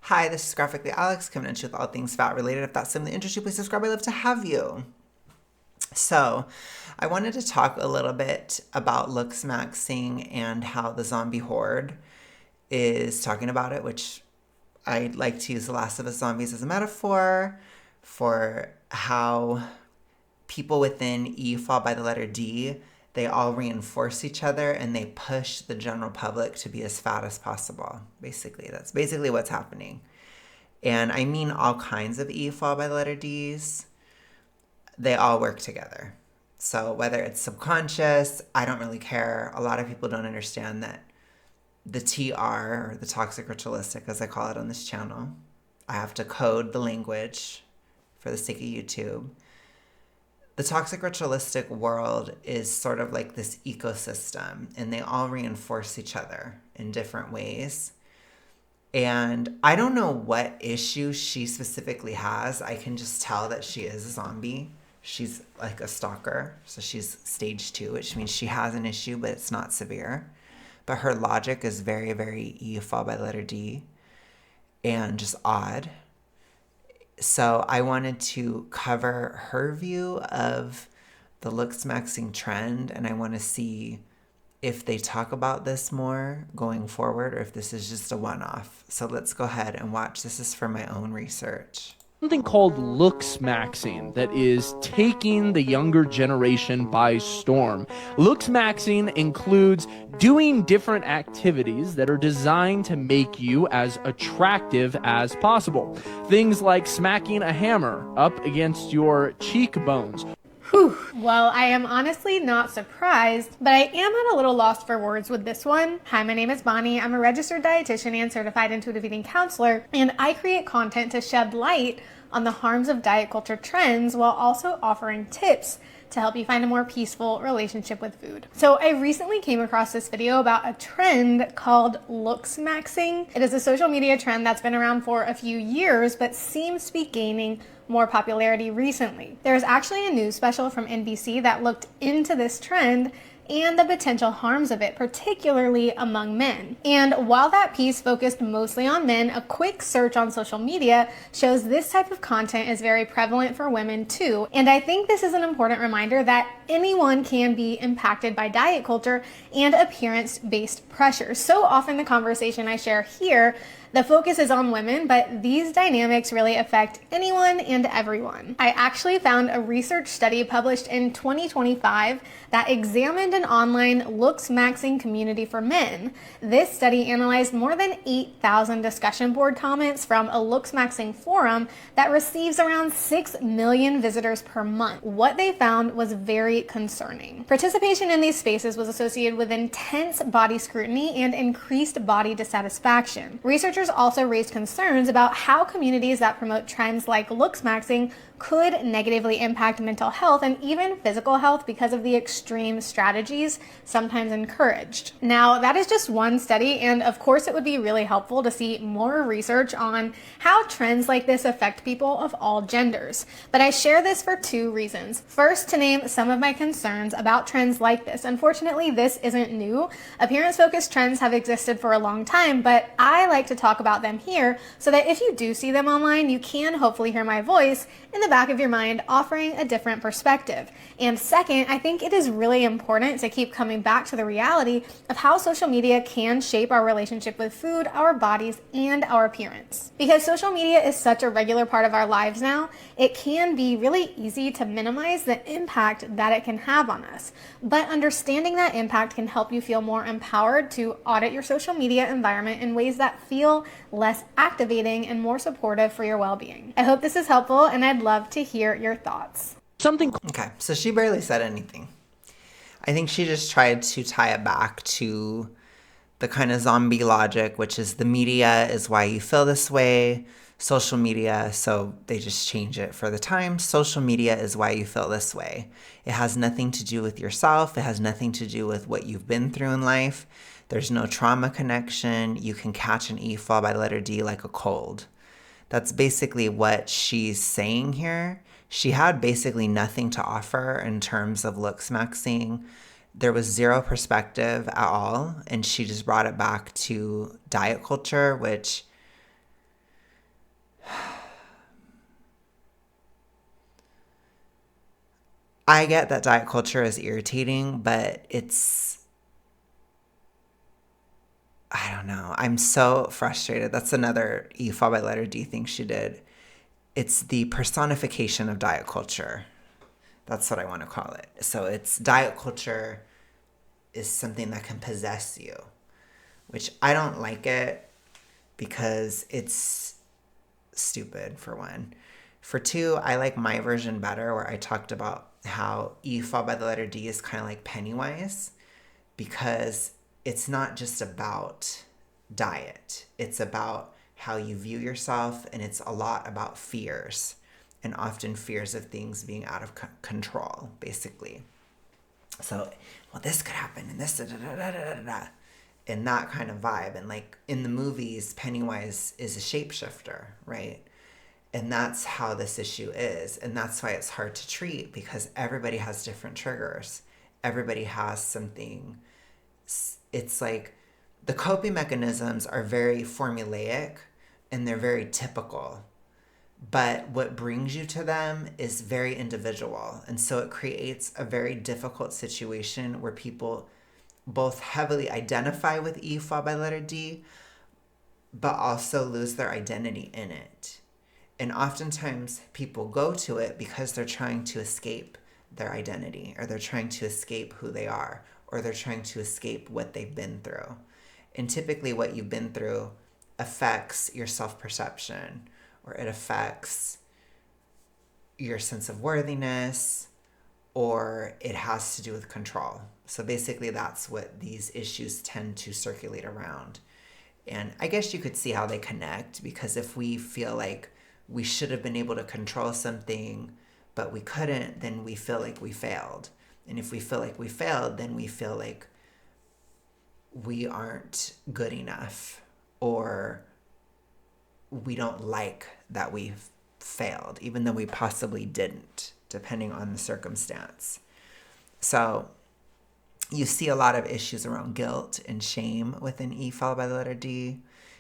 Hi, this is Graphically Alex, coming at you with all things fat related. If that's something that interests you, please subscribe. I'd love to have you. So, I wanted to talk a little bit about Looksmaxxing and how the zombie horde is talking about it, which I like to use The Last of Us zombies as a metaphor for how people within E fall by the letter D. They all reinforce each other and they push the general public to be as fat as possible. Basically, that's basically what's happening. And I mean all kinds of E fall by the letter D's. They all work together. So whether it's subconscious, I don't really care. A lot of people don't understand that the TR, or the toxic ritualistic, as I call it on this channel, I have to code the language for the sake of YouTube. The toxic ritualistic world is sort of like this ecosystem, and they all reinforce each other in different ways. And I don't know what issue she specifically has. I can just tell that she is a zombie. She's like a stalker. So she's stage 2, which means she has an issue, but it's not severe. But her logic is very, very E followed by the letter D and just odd. So I wanted to cover her view of the Looksmaxxing trend, and I want to see if they talk about this more going forward or if this is just a one-off. So let's go ahead and watch. This is from my own research. Something called Looksmaxxing that is taking the younger generation by storm. Looksmaxxing includes doing different activities that are designed to make you as attractive as possible. Things like smacking a hammer up against your cheekbones. Whew. Well, I am honestly not surprised, but I am at a little lost for words with this one. Hi, my name is Bonnie. I'm a registered dietitian and certified intuitive eating counselor, and I create content to shed light on the harms of diet culture trends while also offering tips to help you find a more peaceful relationship with food. So I recently came across this video about a trend called Looksmaxxing. It is a social media trend that's been around for a few years, but seems to be gaining more popularity recently. There's actually a news special from NBC that looked into this trend and the potential harms of it, particularly among men. And while that piece focused mostly on men, a quick search on social media shows this type of content is very prevalent for women too. And I think this is an important reminder that anyone can be impacted by diet culture and appearance-based pressures. So often the conversation I share here, the focus is on women, but these dynamics really affect anyone and everyone. I actually found a research study published in 2025 that examined an online Looksmaxxing community for men. This study analyzed more than 8,000 discussion board comments from a Looksmaxxing forum that receives around 6 million visitors per month. What they found was very concerning. Participation in these spaces was associated with intense body scrutiny and increased body dissatisfaction. Researchers also raised concerns about how communities that promote trends like Looksmaxxing could negatively impact mental health and even physical health because of the extreme strategies sometimes encouraged. Now, that is just one study, and of course it would be really helpful to see more research on how trends like this affect people of all genders. But I share this for 2 reasons. First, to name some of my concerns about trends like this. Unfortunately, this isn't new. Appearance-focused trends have existed for a long time, but I like to talk about them here so that if you do see them online, you can hopefully hear my voice in the back of your mind offering a different perspective. And second, I think it is really important to keep coming back to the reality of how social media can shape our relationship with food, our bodies, and our appearance. Because social media is such a regular part of our lives now, it can be really easy to minimize the impact that it can have on us. But understanding that impact can help you feel more empowered to audit your social media environment in ways that feel less activating and more supportive for your well-being. I hope this is helpful, and I'd love to hear your thoughts. Okay, so she barely said anything. I think she just tried to tie it back to the kind of zombie logic, which is the media is why you feel this way. Social media, so they just change it for the time. Social media is why you feel this way. It has nothing to do with yourself. It has nothing to do with what you've been through in life. There's no trauma connection. You can catch an E fall by the letter D like a cold. That's basically what she's saying here. She had basically nothing to offer in terms of Looksmaxxing. There was zero perspective at all, and she just brought it back to diet culture, which I get that diet culture is irritating, but I don't know. I'm so frustrated. That's another E followed by letter D thing she did. It's the personification of diet culture. That's what I want to call it. So it's diet culture is something that can possess you, which I don't like it because it's stupid, for one. For two, I like my version better, where I talked about how E followed by the letter D is kind of like Pennywise, because it's not just about diet. It's about how you view yourself, and it's a lot about fears, and often fears of things being out of control, basically. So, well, this could happen, and this, da, da, da, da, da, da, and that kind of vibe. And like in the movies, Pennywise is a shapeshifter, right? And that's how this issue is. And that's why it's hard to treat, because everybody has different triggers. Everybody has something. It's like the coping mechanisms are very formulaic and they're very typical. But what brings you to them is very individual. And so it creates a very difficult situation where people both heavily identify with E followed by letter D, but also lose their identity in it. And oftentimes people go to it because they're trying to escape their identity, or they're trying to escape who they are, or they're trying to escape what they've been through. And typically what you've been through affects your self-perception, or it affects your sense of worthiness, or it has to do with control. So basically that's what these issues tend to circulate around. And I guess you could see how they connect, because if we feel like we should have been able to control something, but we couldn't, then we feel like we failed. And if we feel like we failed, then we feel like we aren't good enough, or we don't like that we failed, even though we possibly didn't, depending on the circumstance. So you see a lot of issues around guilt and shame within E followed by the letter D.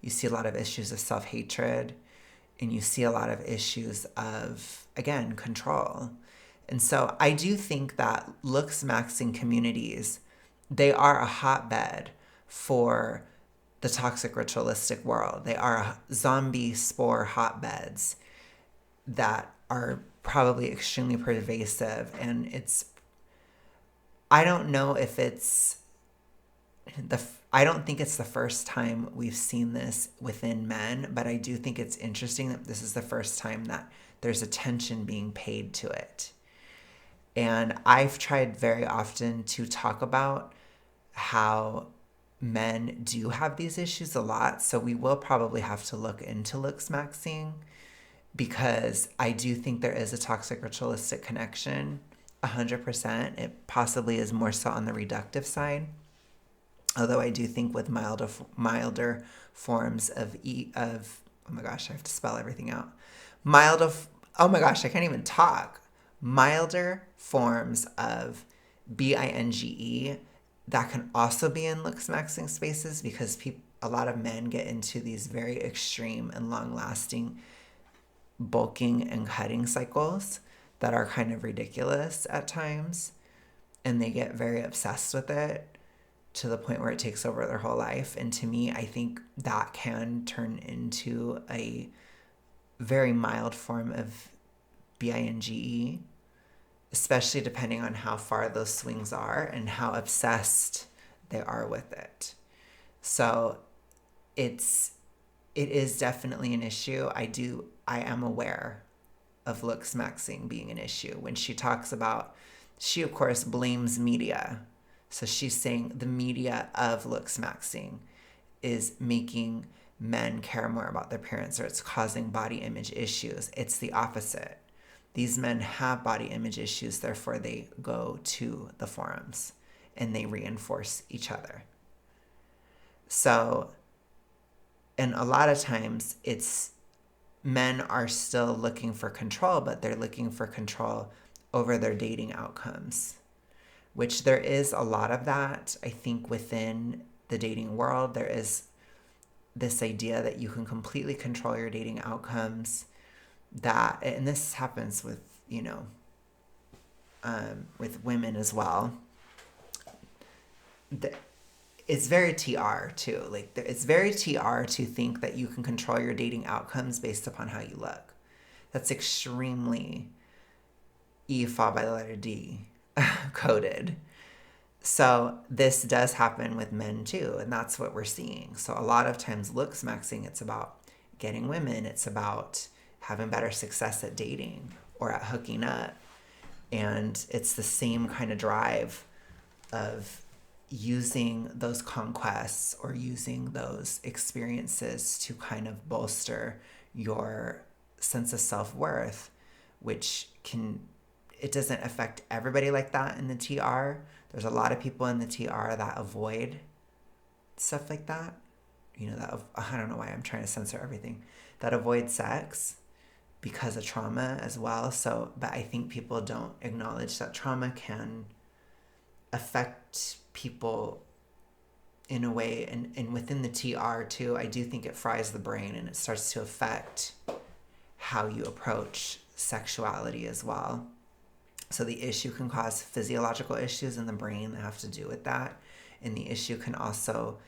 You see a lot of issues of self-hatred, and you see a lot of issues of, again, control. And so I do think that Looksmaxxing communities, they are a hotbed for the toxic ritualistic world. They are zombie spore hotbeds that are probably extremely pervasive. And I don't know if I don't think it's the first time we've seen this within men, but I do think it's interesting that this is the first time that there's attention being paid to it. And I've tried very often to talk about how men do have these issues a lot. So we will probably have to look into Looksmaxxing, because I do think there is a toxic ritualistic connection, 100%. It possibly is more so on the reductive side. Although I do think with milder forms of oh my gosh, I have to spell everything out. Oh my gosh, I can't even talk. Milder forms of binge, that can also be in Looksmaxxing spaces, because a lot of men get into these very extreme and long-lasting bulking and cutting cycles that are kind of ridiculous at times, and they get very obsessed with it to the point where it takes over their whole life. And to me, I think that can turn into a very mild form of binge, especially depending on how far those swings are and how obsessed they are with it. So it is definitely an issue. I am aware of Looksmaxxing being an issue. When she talks about, she of course blames media. So she's saying the media of Looksmaxxing is making men care more about their appearance, or it's causing body image issues. It's the opposite. These men have body image issues, therefore they go to the forums and they reinforce each other. So, and a lot of times men are still looking for control, but they're looking for control over their dating outcomes, which there is a lot of that. I think within the dating world, there is this idea that you can completely control your dating outcomes, and this happens with, with women as well. It's very TR too. Like it's very TR to think that you can control your dating outcomes based upon how you look. That's extremely EFA by the letter D coded. So this does happen with men too, and that's what we're seeing. So a lot of times Looksmaxxing, it's about getting women, it's about having better success at dating or at hooking up. And it's the same kind of drive of using those conquests or using those experiences to kind of bolster your sense of self-worth, which it doesn't affect everybody like that in the TR. There's a lot of people in the TR that avoid stuff like that. I don't know why I'm trying to censor everything. That avoid sex because of trauma as well. So, but I think people don't acknowledge that trauma can affect people in a way, and within the TR too, I do think it fries the brain and it starts to affect how you approach sexuality as well. So the issue can cause physiological issues in the brain that have to do with that. And the issue can also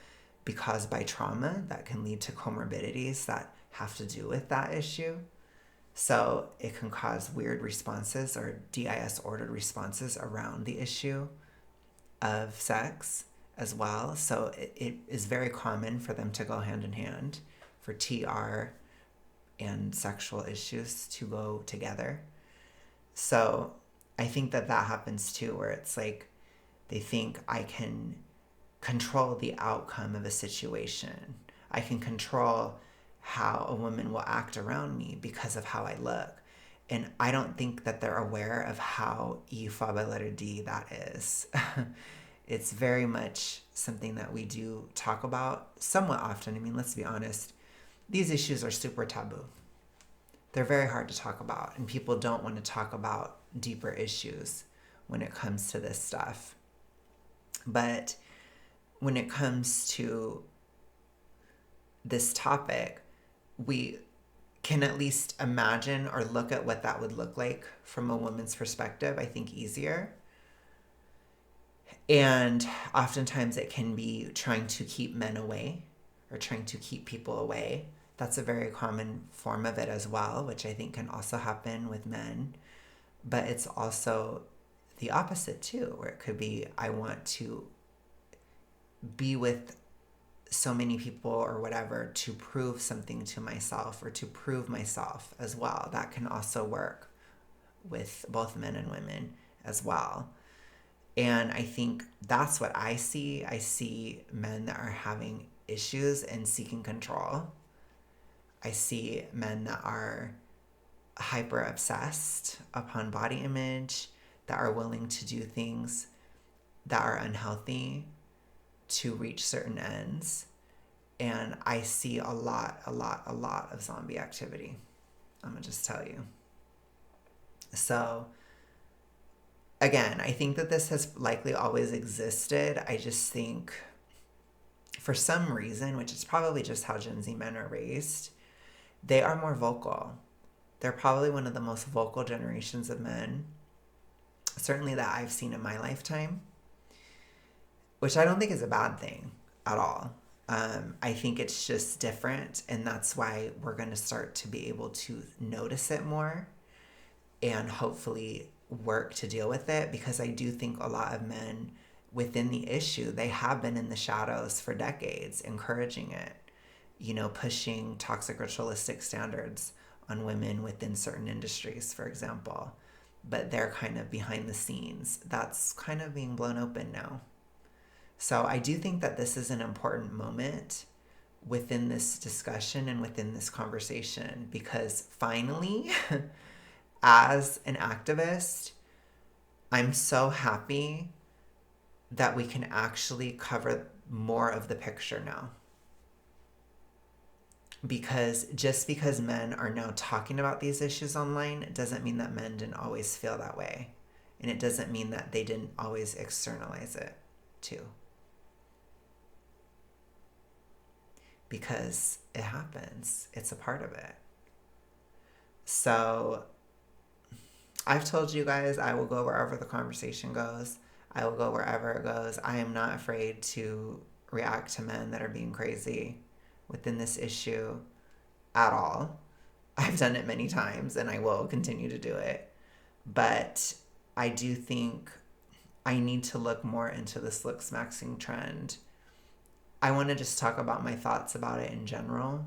be caused by trauma that can lead to comorbidities that have to do with that issue. So it can cause weird responses or DIS ordered responses around the issue of sex as well. So it is very common for them to go hand in hand, for TR and sexual issues to go together. So I think that happens too, where it's like they think I can control the outcome of a situation. I can control how a woman will act around me because of how I look. And I don't think that they're aware of how EFA by letter D that is. It's very much something that we do talk about somewhat often. I mean, let's be honest. These issues are super taboo. They're very hard to talk about, and people don't want to talk about deeper issues when it comes to this stuff. But when it comes to this topic, we can at least imagine or look at what that would look like from a woman's perspective, I think, easier. And oftentimes it can be trying to keep men away or trying to keep people away. That's a very common form of it as well, which I think can also happen with men. But it's also the opposite too, where it could be, I want to be with so many people or whatever to prove something to myself or to prove myself as well. That can also work with both men and women as well. And I think that's what I see. I see men that are having issues and seeking control. I see men that are hyper obsessed upon body image, that are willing to do things that are unhealthy to reach certain ends. And I see a lot of zombie activity. I'm gonna just tell you. So again, I think that this has likely always existed. I just think for some reason, which is probably just how Gen Z men are raised, they are more vocal. They're probably one of the most vocal generations of men, certainly that I've seen in my lifetime, which I don't think is a bad thing at all. I think it's just different, and that's why we're going to start to be able to notice it more and hopefully work to deal with it, because I do think a lot of men within the issue, they have been in the shadows for decades, encouraging it, pushing toxic ritualistic standards on women within certain industries, for example. But they're kind of behind the scenes. That's kind of being blown open now. So I do think that this is an important moment within this discussion and within this conversation, because finally, as an activist, I'm so happy that we can actually cover more of the picture now. Because just because men are now talking about these issues online, it doesn't mean that men didn't always feel that way. And it doesn't mean that they didn't always externalize it too. Because it happens. It's a part of it. So I've told you guys I will go wherever the conversation goes. I will go wherever it goes. I am not afraid to react to men that are being crazy within this issue at all. I've done it many times and I will continue to do it. But I do think I need to look more into this Looksmaxxing trend. I want to just talk about my thoughts about it in general.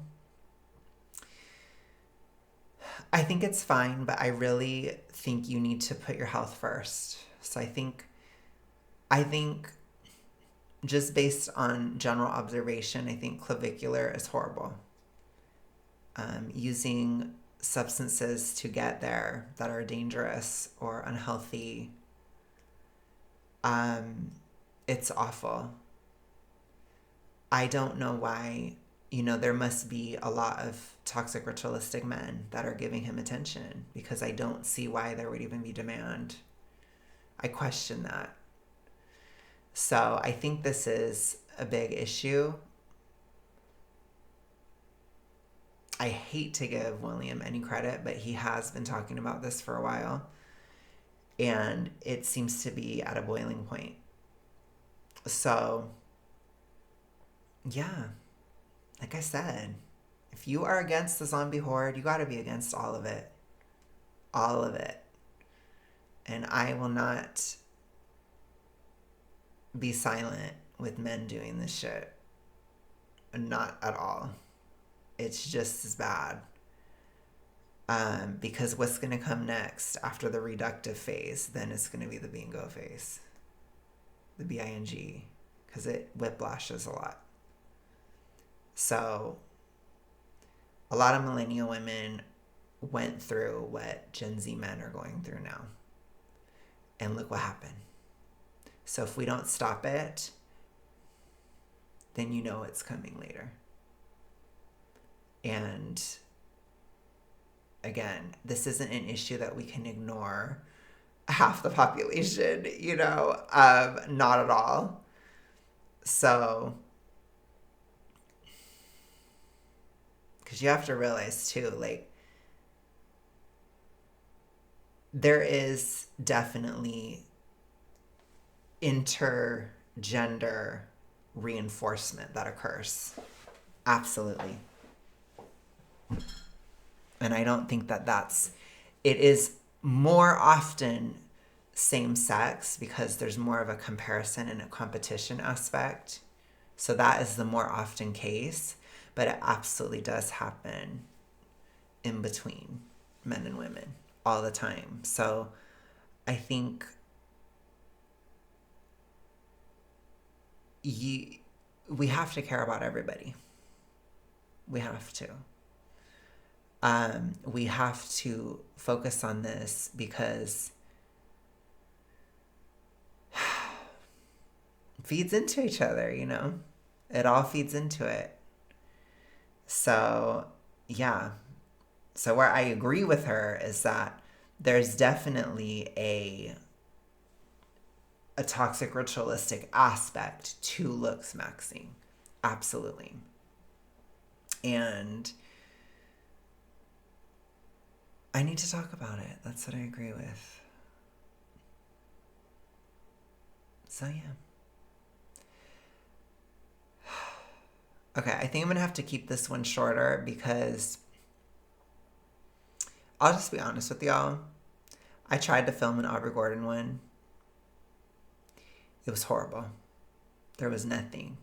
I think it's fine, but I really think you need to put your health first. So I think just based on general observation, I think clavicular is horrible. Using substances to get there that are dangerous or unhealthy, it's awful. I don't know why, there must be a lot of toxic ritualistic men that are giving him attention, because I don't see why there would even be demand. I question that. So I think this is a big issue. I hate to give William any credit, but he has been talking about this for a while. And it seems to be at a boiling point. So, yeah, like I said, if you are against the zombie horde, you got to be against all of it. All of it. And I will not be silent with men doing this shit. Not at all. It's just as bad. Because what's going to come next after the reductive phase, then it's going to be the bingo phase. The BING. Because it whiplashes a lot. So, a lot of millennial women went through what Gen Z men are going through now. And look what happened. So if we don't stop it, then you know it's coming later. And again, this isn't an issue that we can ignore half the population, not at all. So, because you have to realize too, there is definitely intergender reinforcement that occurs. Absolutely. And I don't think it is more often same sex because there's more of a comparison and a competition aspect. So that is the more often case, but it absolutely does happen in between men and women all the time. So I think we have to care about everybody. We have to. We have to focus on this because it feeds into each other, It all feeds into it. So, yeah. So where I agree with her is that there's definitely a toxic ritualistic aspect to Looksmaxxing. Absolutely. And I need to talk about it. That's what I agree with. So, yeah. Okay, I think I'm going to have to keep this one shorter because I'll just be honest with y'all. I tried to film an Aubrey Gordon one. It was horrible. There was nothing.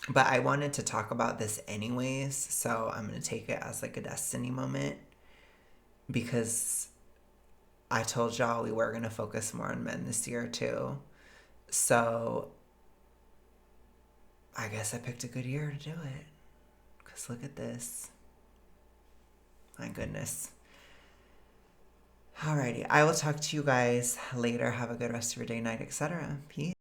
But I wanted to talk about this anyways, so I'm going to take it as a destiny moment because I told y'all we were going to focus more on men this year too. So I guess I picked a good year to do it because look at this. My goodness. Alrighty, I will talk to you guys later. Have a good rest of your day, night, etc. Peace.